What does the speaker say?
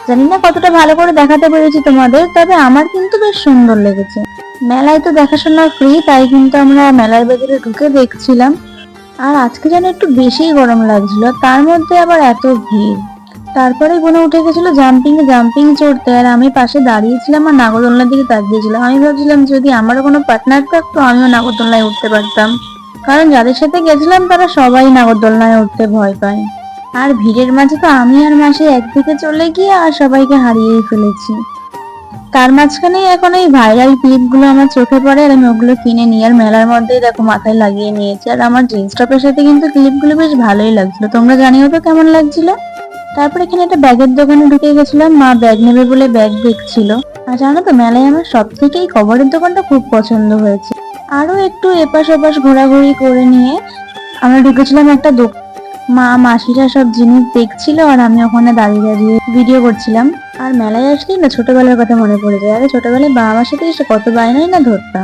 জানি না কতটা ভালো করে দেখাতে পেরেছি তোমাদের, তবে আমার কিন্তু বেশ সুন্দর লেগেছে। মেলায় তো দেখাশোনা ফ্রি, তাই কিন্তু আমরা মেলার ভেতরে ঢুকে দেখছিলাম। আর আজকে যেন একটু বেশি গরম লাগছিল, তার মধ্যে আবার এত ভিড়। তারপরে বোন উঠে গেছিল জাম্পিং চড়তে, আর আমি পাশে দাঁড়িয়েছিলাম আর নাগরদোলনার দিকে তাকিয়েছিলাম। আমি ভাবছিলাম যদি আমারও কোনো পার্টনার থাকতো আমিও নাগরদোলনায় উঠতে পারতাম, কারণ যাদের সাথে গেছিলাম তারা সবাই নাগরদোলনায় উঠতে ভয় পায়। আর ভিড়ের মাঝে তো আমি আর মাসি একদিকে চলে গিয়ে আর সবাইকে হারিয়েই ফেলেছি। তার মাঝখানে এখন এই ভাইরাল ক্লিপ গুলো আমার চোখে পড়ে, আর আমি ওগুলো কিনে নিই, আর মেলার মধ্যেই দেখো মাথায় লাগিয়ে নিয়েছি। আর আমার জিন্স টপের সাথে কিন্তু ক্লিপ গুলো বেশ ভালোই লাগছিল, তোমরা জানিও তো কেমন লাগছিল। তারপর এখানে একটা ব্যাগের দোকানে ঢুকে গেছিলাম, মা ব্যাগ নেবে বলে ব্যাগ দেখছিল। আর জানো তো মেলায় আমার সব থেকে এই কভারের দোকানটা খুব পছন্দ হয়েছে। আরো একটু এপাশ ওপাশ ঘোরাঘুরি করে নিয়ে আমরা ঢুকেছিলাম একটা দোকান। মা মাসিরা সব জিনিস দেখছিল আর আমি ওখানে দাঁড়িয়ে দাঁড়িয়ে ভিডিও করছিলাম। আর মেলায় আসলেই না ছোটবেলার কথা মনে পড়ে যায়। আরে ছোটবেলায় বাবা মার সাথে এসে কত বায়নাই না ধরতাম।